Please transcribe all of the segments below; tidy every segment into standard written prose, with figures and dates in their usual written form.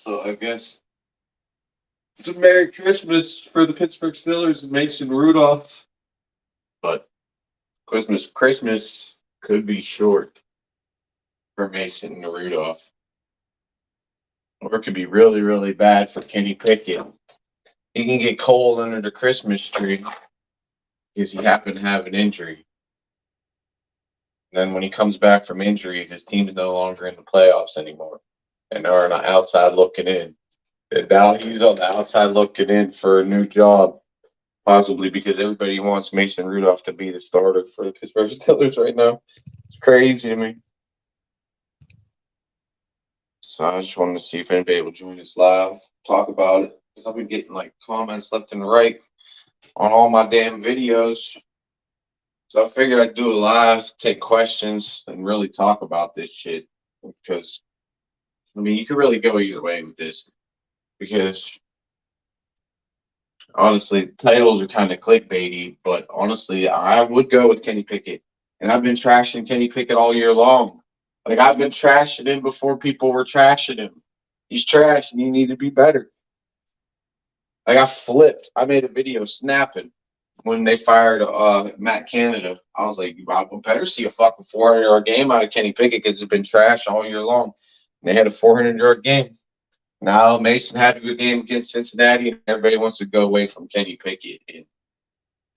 So I guess it's a Merry Christmas for the Pittsburgh Steelers and Mason Rudolph. But Christmas could be short for Mason Rudolph. Or it could be really, really bad for Kenny Pickett. He can get cold under the Christmas tree because he happened to have an injury. Then when he comes back from injury, his team's no longer in the playoffs anymore. And they're on the outside looking in. And now he's on the outside looking in for a new job, possibly because everybody wants Mason Rudolph to be the starter for the Pittsburgh Steelers right now. It's crazy to me. So I just wanted to see if anybody would join us live, talk about it. Because I've been getting like comments left and right on all my damn videos. So I figured I'd do a live, take questions, and really talk about this shit. Because, I mean, you could really go either way with this. Because, honestly, titles are kind of clickbaity. But, honestly, I would go with Kenny Pickett. And I've been trashing Kenny Pickett all year long. Like, I've been trashing him before people were trashing him. He's trash, and you need to be better. Like, I flipped. I made a video snapping when they fired Matt Canada. I was like, I better see a fucking 400-yard game out of Kenny Pickett because it's been trash all year long. And they had a 400-yard game. Now Mason had a good game against Cincinnati, and everybody wants to go away from Kenny Pickett. And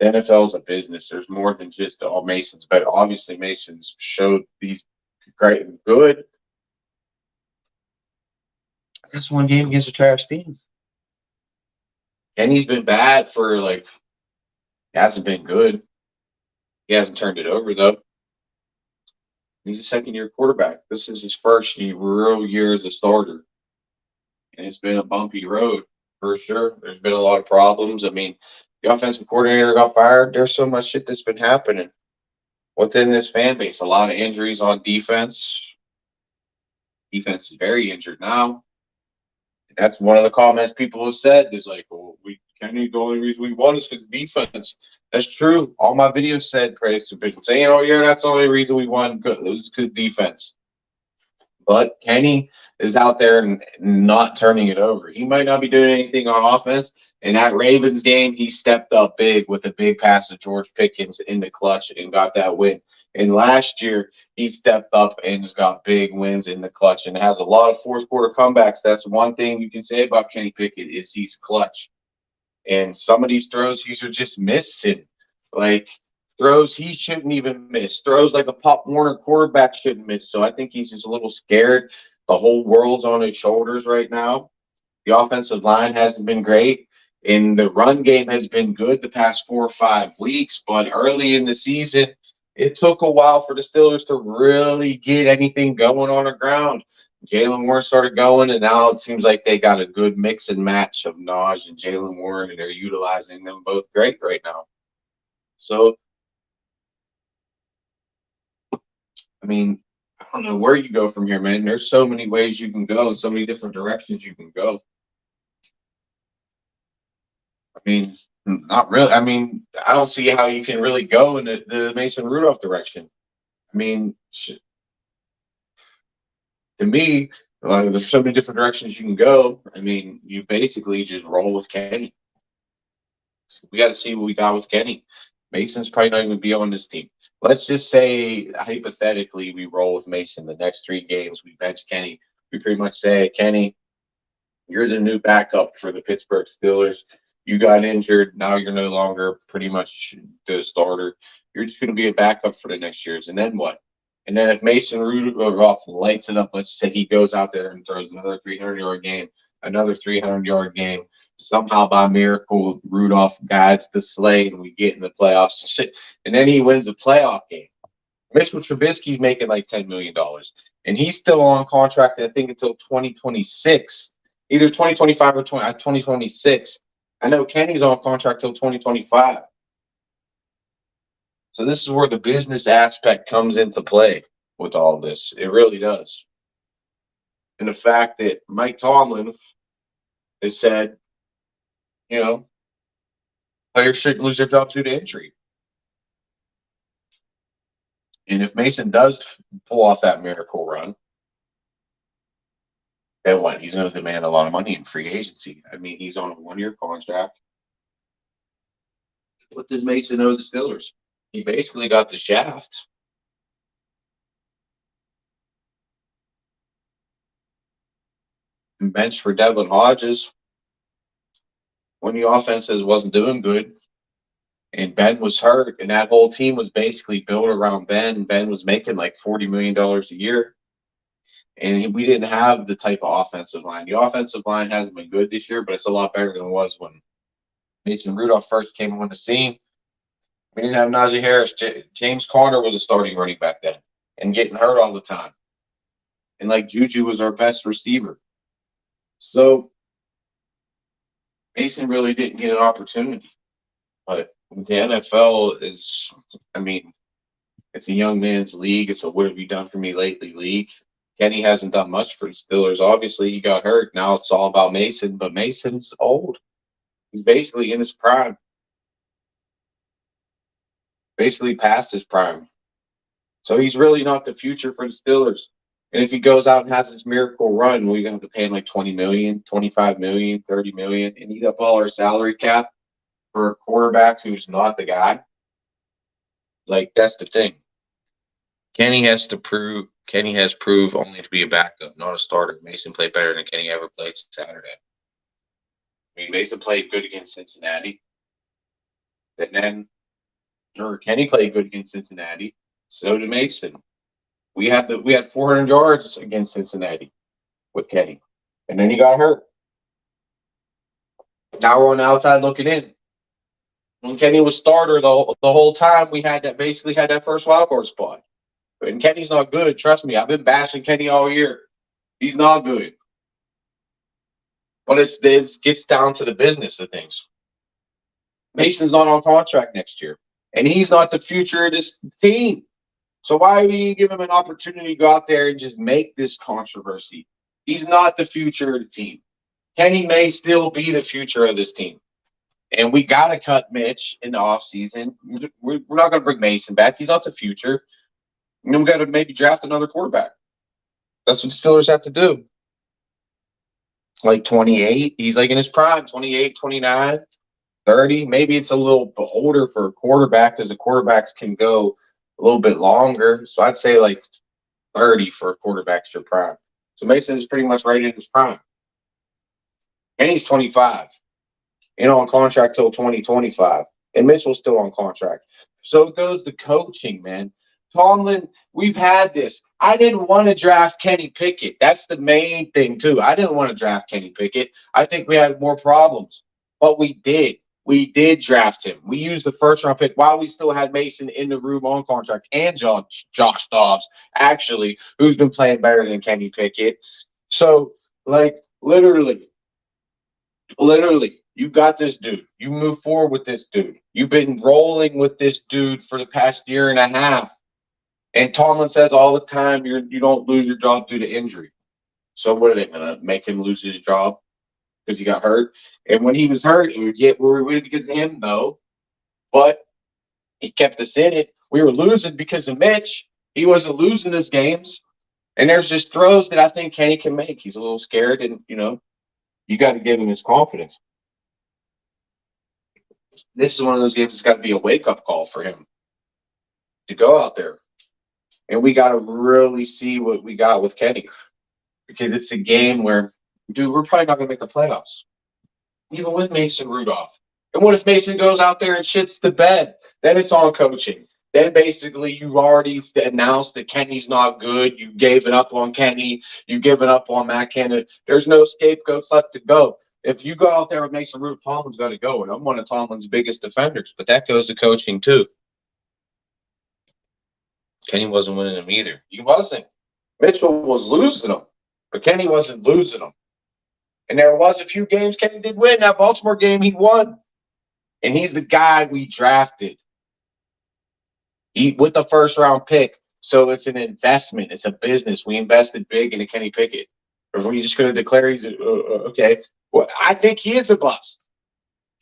the NFL is a business. There's more than just all Mason's better. Obviously, Mason's showed these great and good. That's one game against a trash team. Kenny's been bad for like he hasn't been good. He hasn't turned it over though. He's a second-year quarterback. This is his first real year as a starter, and it's been a bumpy road for sure. There's been a lot of problems. I mean, the offensive coordinator got fired. There's so much shit that's been happening within this fan base. A lot of injuries on defense. Defense is very injured now. And that's one of the comments people have said. There's like, well, Kenny, the only reason we won is because of defense. That's true. All my videos said praise to people saying, oh, yeah, that's the only reason we won. Good. It was because defense. But Kenny is out there and not turning it over. He might not be doing anything on offense. In that Ravens game, he stepped up big with a big pass to George Pickens in the clutch and got that win. And last year, he stepped up and just got big wins in the clutch and has a lot of fourth quarter comebacks. That's one thing you can say about Kenny Pickett is he's clutch. And some of these throws he's just missing. Like throws he shouldn't even miss. Throws like a Pop Warner quarterback shouldn't miss. So I think he's just a little scared. The whole world's on his shoulders right now. The offensive line hasn't been great. And the run game has been good the past 4 or 5 weeks. But early in the season, it took a while for the Steelers to really get anything going on the ground. Jalen Warren started going, and now it seems like they got a good mix and match of Naj and Jalen Warren, and they're utilizing them both great right now. So, I mean, I don't know where you go from here, man. There's so many ways you can go, so many different directions you can go. I mean, not really. I mean, I don't see how you can really go in the Mason Rudolph direction. I mean, to me, there's so many different directions you can go. I mean, you basically just roll with Kenny. So we got to see what we got with Kenny. Mason's probably not even be on this team. Let's just say, hypothetically, we roll with Mason the next 3 games. We bench Kenny. We pretty much say, Kenny, you're the new backup for the Pittsburgh Steelers. You got injured. Now you're no longer pretty much the starter. You're just going to be a backup for the next years. And then what? And then if Mason Rudolph lights it up, let's say he goes out there and throws another 300-yard game, another 300-yard game. Somehow by miracle, Rudolph guides the sleigh and we get in the playoffs. And then he wins a playoff game. Mitchell Trubisky's making like $10 million. And he's still on contract, I think, until 2026. Either 2025 or 2026. I know Kenny's on contract till 2025. So this is where the business aspect comes into play with all this. It really does. And the fact that Mike Tomlin has said, players shouldn't lose their jobs due to injury. And if Mason does pull off that miracle run, then what? He's going to demand a lot of money in free agency. I mean, he's on a 1-year contract. What does Mason owe the Steelers? He basically got the shaft. And bench for Devlin Hodges when the offenses wasn't doing good. And Ben was hurt, and that whole team was basically built around Ben. Ben was making like $40 million a year. And we didn't have the type of offensive line. The offensive line hasn't been good this year, but it's a lot better than it was when Mason Rudolph first came on the scene. We didn't have Najee Harris. James Conner was a starting running back then and getting hurt all the time. And like Juju was our best receiver. So Mason really didn't get an opportunity. But the NFL is, I mean, it's a young man's league. It's a what have you done for me lately league. Kenny hasn't done much for the Steelers. Obviously, he got hurt. Now it's all about Mason, but Mason's old. He's basically in his prime. Basically past his prime. So he's really not the future for the Steelers. And if he goes out and has this miracle run, we're going to have to pay him like $20 million, $25 million, $30 million, and eat up all our salary cap for a quarterback who's not the guy. Like, that's the thing. Kenny has proved only to be a backup, not a starter. Mason played better than Kenny ever played Saturday. I mean, Mason played good against Cincinnati. Kenny played good against Cincinnati. So did Mason. We had 400 yards against Cincinnati with Kenny, and then he got hurt. Now we're on the outside looking in. When Kenny was starter the whole time, we had that first wild card spot. And Kenny's not good. Trust me, I've been bashing Kenny all year. He's not good. But it gets down to the business of things. Mason's not on contract next year, and he's not the future of this team. So why do you give him an opportunity to go out there and just make this controversy? He's not the future of the team. Kenny may still be the future of this team. And we got to cut Mitch in the offseason. We're not going to bring Mason back. He's not the future. And then we got to maybe draft another quarterback. That's what the Steelers have to do. Like 28. He's like in his prime, 28, 29, 30. Maybe it's a little older for a quarterback because the quarterbacks can go a little bit longer. So I'd say like 30 for a quarterback's your prime. So Mason is pretty much right in his prime. And he's 25. On contract till 2025. And Mitchell's still on contract. So it goes to coaching, man. Tomlin, we've had this. I didn't want to draft Kenny Pickett. That's the main thing, too. I didn't want to draft Kenny Pickett. I think we had more problems. But we did. We did draft him. We used the first-round pick while we still had Mason in the room on contract and Josh Dobbs, actually, who's been playing better than Kenny Pickett. So, like, literally, you got this dude. You move forward with this dude. You've been rolling with this dude for the past year and a half. And Tomlin says all the time you don't lose your job due to injury. So what are they going to make him lose his job because he got hurt? And when he was hurt, were we winning because of him? No. But he kept us in it. We were losing because of Mitch. He wasn't losing his games. And there's just throws that I think Kenny can make. He's a little scared, and, you got to give him his confidence. This is one of those games that's got to be a wake-up call for him to go out there. And we got to really see what we got with Kenny, because it's a game where, dude, we're probably not going to make the playoffs, even with Mason Rudolph. And what if Mason goes out there and shits the bed? Then it's on coaching. Then basically you've already announced that Kenny's not good. You've given up on Kenny. You've given up on Matt Canada. There's no scapegoats left to go. If you go out there with Mason Rudolph, Tomlin's got to go. And I'm one of Tomlin's biggest defenders. But that goes to coaching too. Kenny wasn't winning them either. He wasn't. Mitchell was losing them. But Kenny wasn't losing them. And there was a few games Kenny did win. That Baltimore game, he won. And he's the guy we drafted. With the first-round pick. So it's an investment. It's a business. We invested big into Kenny Pickett. Or were you just going to declare he's okay? Well, I think he is a bust.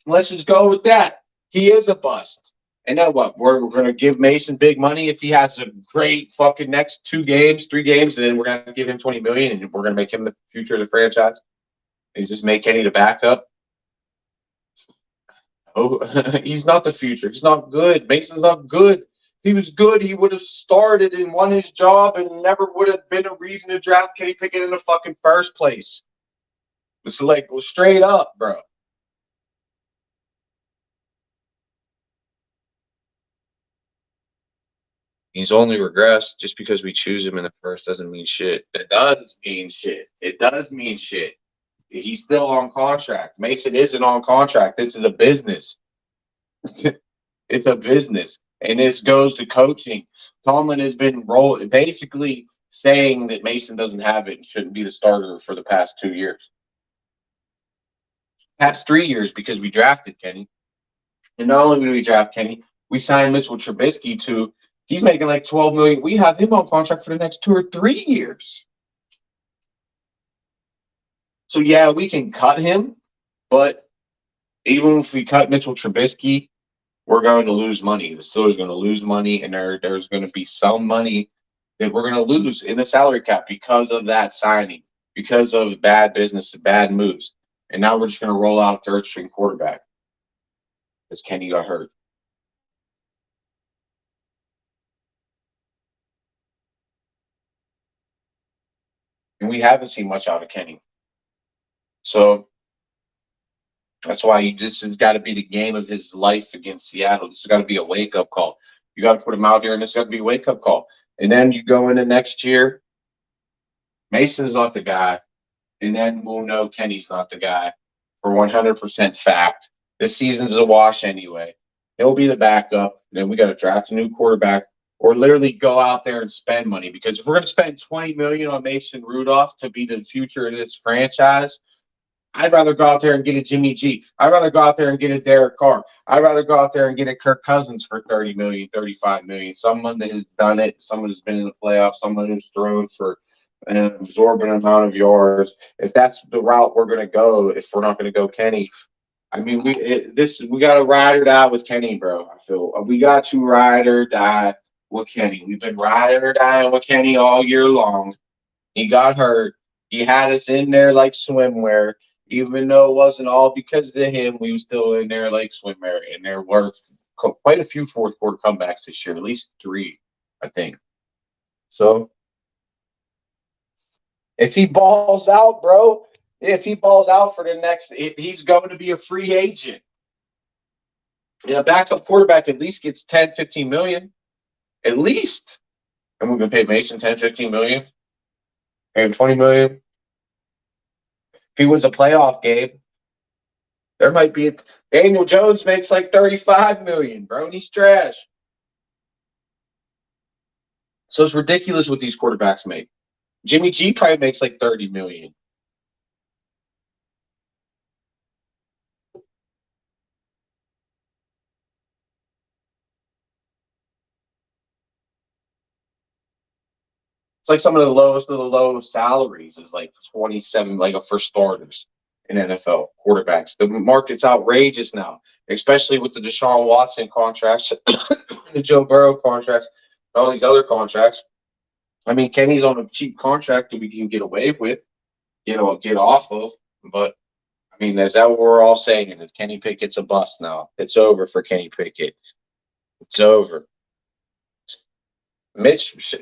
Let's just go with that. He is a bust. And then what? We're going to give Mason big money if he has a great fucking next 2 games, 3 games, and then we're going to give him 20 million, and we're going to make him the future of the franchise, and just make Kenny the backup. Oh, he's not the future. He's not good. Mason's not good. If he was good, he would have started and won his job, and never would have been a reason to draft Kenny Pickett in the fucking first place. It's like straight up, bro. He's only regressed. Just because we choose him in the first doesn't mean shit. It does mean shit. It does mean shit. He's still on contract. Mason isn't on contract. This is a business. It's a business. And this goes to coaching. Tomlin has been basically saying that Mason doesn't have it and shouldn't be the starter for the past 2 years. Past 3 years, because we drafted Kenny. And not only did we draft Kenny, we signed Mitchell Trubisky to he's making like $12 million. We have him on contract for the next 2 or 3 years. So yeah, we can cut him, but even if we cut Mitchell Trubisky, we're going to lose money. The Steelers are going to lose money, and there's going to be some money that we're going to lose in the salary cap because of that signing, because of bad business, bad moves. And now we're just going to roll out a third-string quarterback because Kenny got hurt. And we haven't seen much out of Kenny. So that's why this has got to be the game of his life against Seattle. This has got to be a wake-up call. You got to put him out here, and this has got to be a wake-up call. And then you go into next year, Mason's not the guy, and then we'll know Kenny's not the guy for 100% fact. This season's a wash anyway. He'll be the backup, and then we got to draft a new quarterback or literally go out there and spend money. Because if we're going to spend $20 million on Mason Rudolph to be the future of this franchise, I'd rather go out there and get a Jimmy G. I'd rather go out there and get a Derek Carr. I'd rather go out there and get a Kirk Cousins for $30 million, $35 million. Someone that has done it, someone who's been in the playoffs, someone who's thrown for an absorbent amount of yards. If that's the route we're going to go, if we're not going to go Kenny, I mean, we got to ride or die with Kenny, bro. I feel we got to ride or die with Kenny. We've been riding or dying with Kenny all year long. He got hurt. He had us in there like swimwear. Even though it wasn't all because of him, we were still in there like swimwear. And there were quite a few fourth quarter comebacks this year, at least 3, I think. So if he balls out, bro, if he balls out for the next, he's going to be a free agent. And a backup quarterback at least gets 10, 15 million. At least. And we're going to pay Mason 10, 15 million. Pay him 20 million. If he wins a playoff game, there might be Daniel Jones makes like 35 million, bro, and he's trash. So it's ridiculous what these quarterbacks make. Jimmy G probably makes like 30 million. It's like some of the lowest salaries is like 27, like for starters in NFL quarterbacks. The market's outrageous now, especially with the Deshaun Watson contracts, the Joe Burrow contracts, all these other contracts. I mean, Kenny's on a cheap contract that we can get away with, get off of. But I mean, is that what we're all saying? Is Kenny Pickett's a bust now? It's over for Kenny Pickett. It's over. Mitch,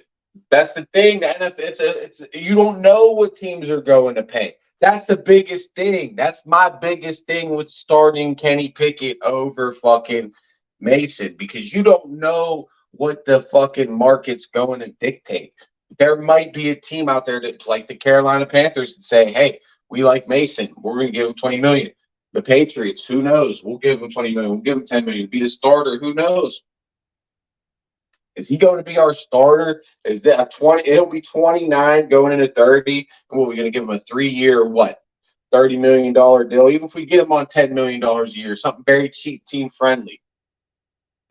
that's the thing. The NFL, it's you don't know what teams are going to pay. That's the biggest thing. That's my biggest thing with starting Kenny Pickett over fucking Mason, because you don't know what the fucking market's going to dictate. There might be a team out there that, like the Carolina Panthers, that say, "Hey, we like Mason. We're going to give him 20 million." The Patriots, who knows? We'll give him 20 million. We'll give him 10 million. Be the starter. Who knows? Is he going to be our starter? Is that 20? It'll be 29 going into 30. And we're going to give him a 3-year, what, $30 million deal? Even if we get him on $10 million a year, something very cheap, team friendly.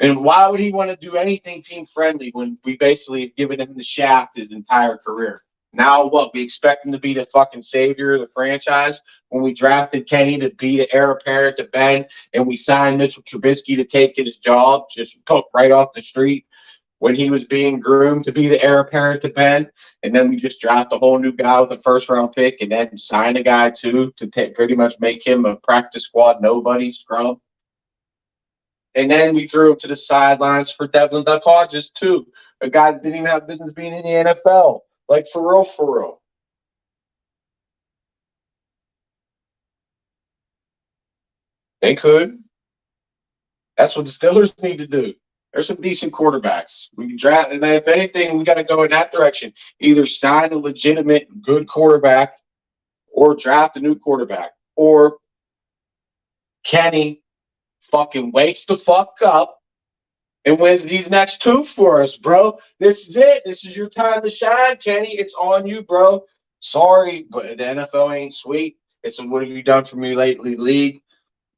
And why would he want to do anything team friendly when we basically have given him the shaft his entire career? Now what? We expect him to be the fucking savior of the franchise when we drafted Kenny to be the heir apparent to Ben, and we signed Mitchell Trubisky to take his job just right off the street when he was being groomed to be the heir apparent to Ben. And then we just draft a whole new guy with a first round pick and then sign a guy too to pretty much make him a practice squad nobody scrub. And then we threw him to the sidelines for Devlin Duck Hodges too, a guy that didn't even have business being in the NFL. Like for real, for real. They could. That's what the Steelers need to do. There's some decent quarterbacks. We can draft, and if anything, we got to go in that direction. Either sign a legitimate good quarterback, or draft a new quarterback, or Kenny fucking wakes the fuck up and wins these next two for us, bro. This is it. This is your time to shine, Kenny. It's on you, bro. Sorry, but the NFL ain't sweet. It's what have you done for me lately, league?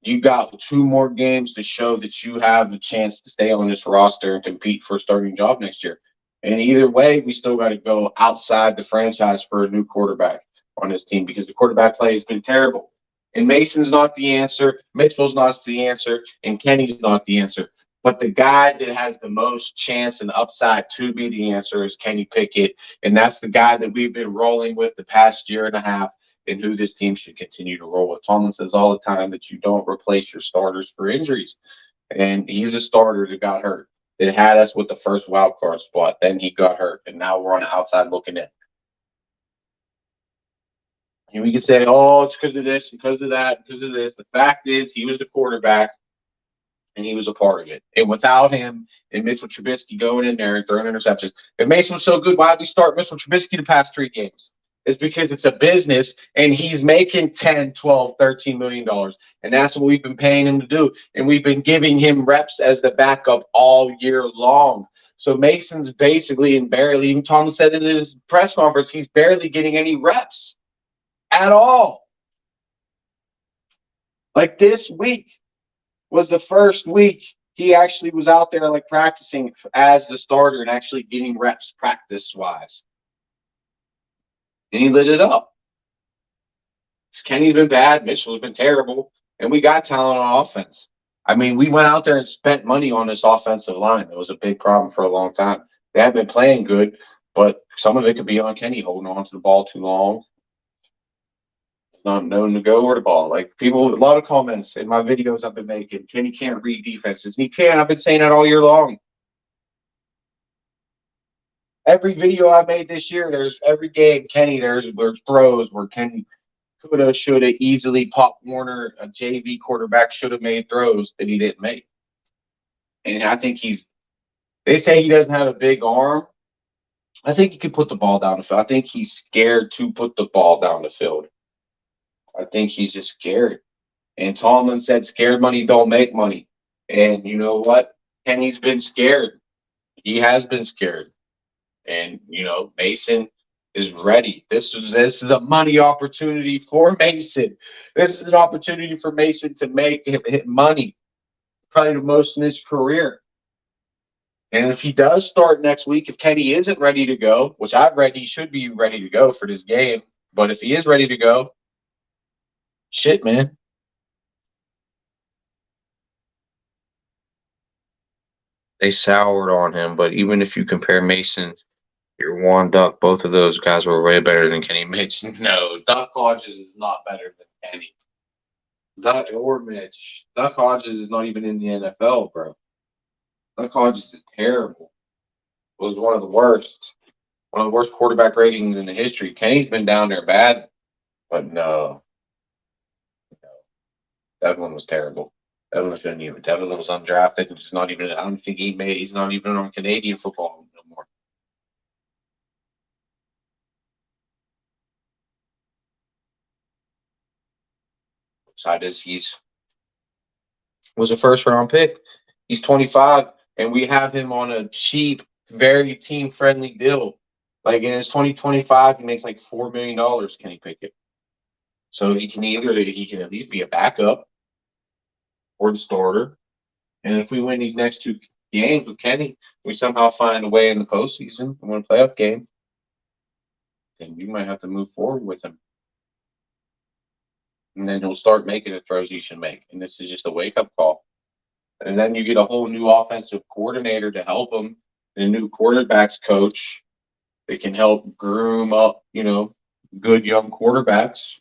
You got 2 more games to show that you have a chance to stay on this roster and compete for a starting job next year. And either way, we still got to go outside the franchise for a new quarterback on this team because the quarterback play has been terrible. And Mason's not the answer. Mitchell's not the answer. And Kenny's not the answer. But the guy that has the most chance and upside to be the answer is Kenny Pickett. And that's the guy that we've been rolling with the past year and a half and who this team should continue to roll with. Tomlin says all the time that you don't replace your starters for injuries. And he's a starter that got hurt. That had us with the first wild card spot. Then he got hurt. And now we're on the outside looking in. And we can say, oh, it's because of this, because of that, because of this. The fact is, he was the quarterback, and he was a part of it. And without him and Mitchell Trubisky going in there and throwing interceptions, if Mason was so good, why did we start Mitchell Trubisky the past 3 games? It's because it's a business, and he's making 10, 12, $13 million. And that's what we've been paying him to do. And we've been giving him reps as the backup all year long. So Mason's basically and barely, even Tom said in his press conference, he's barely getting any reps at all. Like this week was the first week he actually was out there like practicing as the starter and actually getting reps practice-wise. And he lit it up. Kenny's been bad. Mitchell's been terrible. And we got talent on offense. I mean, we went out there and spent money on this offensive line. It was a big problem for a long time. They have been playing good, but some of it could be on Kenny holding on to the ball too long. Not knowing to go where the ball. Like people, a lot of comments in my videos I've been making. Kenny can't read defenses. And he can. I've been saying that all year long. Every video I made this year, there's every game, Kenny, there's throws where Kenny coulda, shoulda, easily Pop Warner, a JV quarterback should have made throws that he didn't make. And I think they say he doesn't have a big arm. I think he could put the ball down the field. I think he's scared to put the ball down the field. I think he's just scared. And Tomlin said, scared money don't make money. And you know what? Kenny's been scared. He has been scared. And, Mason is ready. This is a money opportunity for Mason. This is an opportunity for Mason to make hit money, probably the most in his career. And if he does start next week, if Kenny isn't ready to go, which I've read he should be ready to go for this game, but if he is ready to go, shit, man. They soured on him, but even if you compare Mason, your Juan Duck, both of those guys were way better than Kenny Mitch. No, Duck Hodges is not better than Kenny. Duck or Mitch. Duck Hodges is not even in the NFL, bro. Duck Hodges is terrible. Was one of the worst. One of the worst quarterback ratings in the history. Kenny's been down there bad, but no. Devlin was terrible. Devlin was undrafted. He's not even. I don't think he's not even on Canadian football no more. Side is was a first round pick. He's 25, and we have him on a cheap, very team friendly deal. Like in his 2025, he makes like $4 million. Kenny Pickett. So he can at least be a backup or the starter. And if we win these next 2 games with Kenny, we somehow find a way in the postseason to win a playoff game. then you might have to move forward with him. And then he'll start making the throws he should make. And this is just a wake-up call. And then you get a whole new offensive coordinator to help him, and a new quarterbacks coach that can help groom up, good young quarterbacks.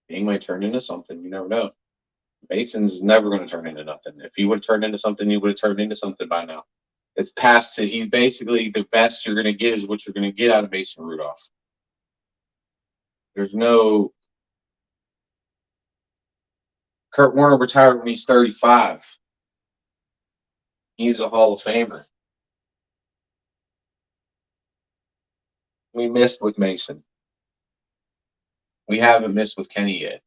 He might turn into something. You never know. Mason's never going to turn into nothing. If he would have turned into something, he would have turned into something by now. It's past it. He's basically the best you're going to get is what you're going to get out of Mason Rudolph. There's no Kurt Warner retired when he's 35. He's a Hall of Famer. We missed with Mason. We haven't missed with Kenny yet.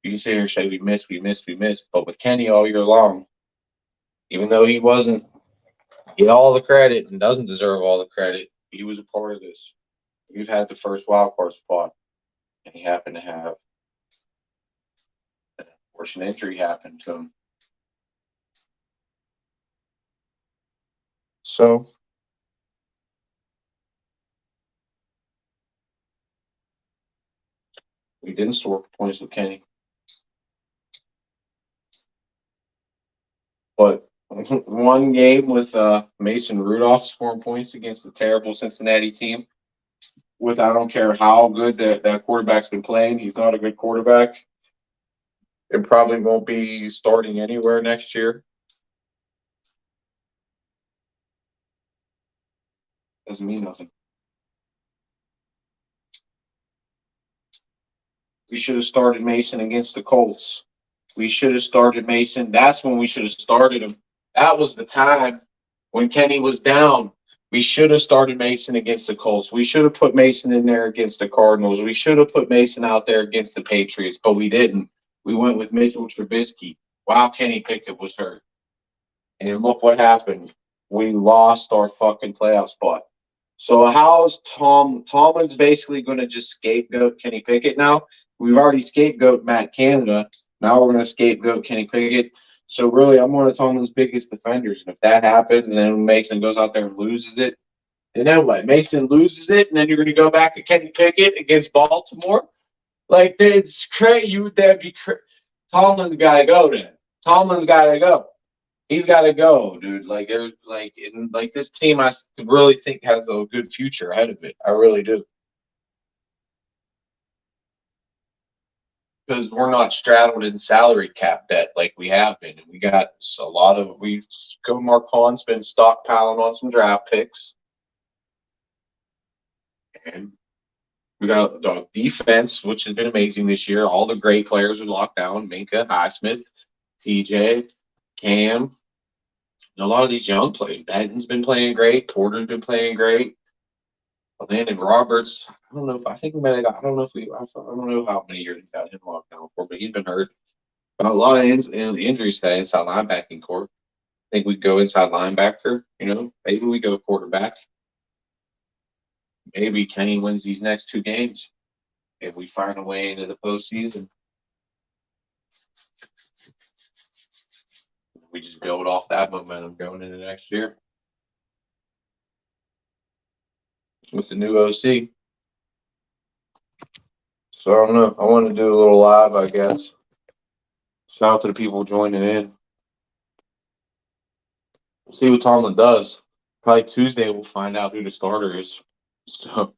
You can sit here and say we missed. But with Kenny all year long, even though he wasn't get all the credit and doesn't deserve all the credit, he was a part of this. We've had the first wild card spot, and he happened to have an unfortunate injury happen to him. So we didn't score points with Kenny. But one game with Mason Rudolph scoring points against the terrible Cincinnati team, with I don't care how good that quarterback's been playing, he's not a good quarterback. It probably won't be starting anywhere next year. Doesn't mean nothing. We should have started Mason against the Colts. We should have started Mason. That's when we should have started him. That was the time when Kenny was down. We should have started Mason against the Colts. We should have put Mason in there against the Cardinals. We should have put Mason out there against the Patriots, but we didn't. We went with Mitchell Trubisky while Kenny Pickett was hurt. And look what happened. We lost our fucking playoff spot. So how's Tomlin's basically going to just scapegoat Kenny Pickett now? We've already scapegoat Matt Canada. Now we're going to scapegoat Kenny Pickett. So really, I'm one of Tomlin's biggest defenders. And if that happens and then Mason goes out there and loses it, then what? Mason loses it, and then you're going to go back to Kenny Pickett against Baltimore? Like, it's crazy. That'd be Tomlin's got to go then. Tomlin's got to go. He's got to go, dude. Like, there's this team, I really think has a good future ahead of it. I really do. Because we're not straddled in salary cap debt like we have been. And we got a lot of Mark Hahn's been stockpiling on some draft picks. And we got a defense, which has been amazing this year. All the great players are locked down. Minka, Highsmith, TJ, Cam. And a lot of these young players. Benton's been playing great. Porter's been playing great. Landon Roberts, I don't know if I don't know how many years we got him locked down for, but he's been hurt. Got a lot of injuries to inside linebacking core. I think we'd go inside linebacker, maybe we go quarterback. Maybe Kenny wins these next two games if we find a way into the postseason. We just build off that momentum going into next year. With the new OC. So I don't know. I want to do a little live, I guess. Shout out to the people joining in. We'll see what Tomlin does. Probably Tuesday we'll find out who the starter is. So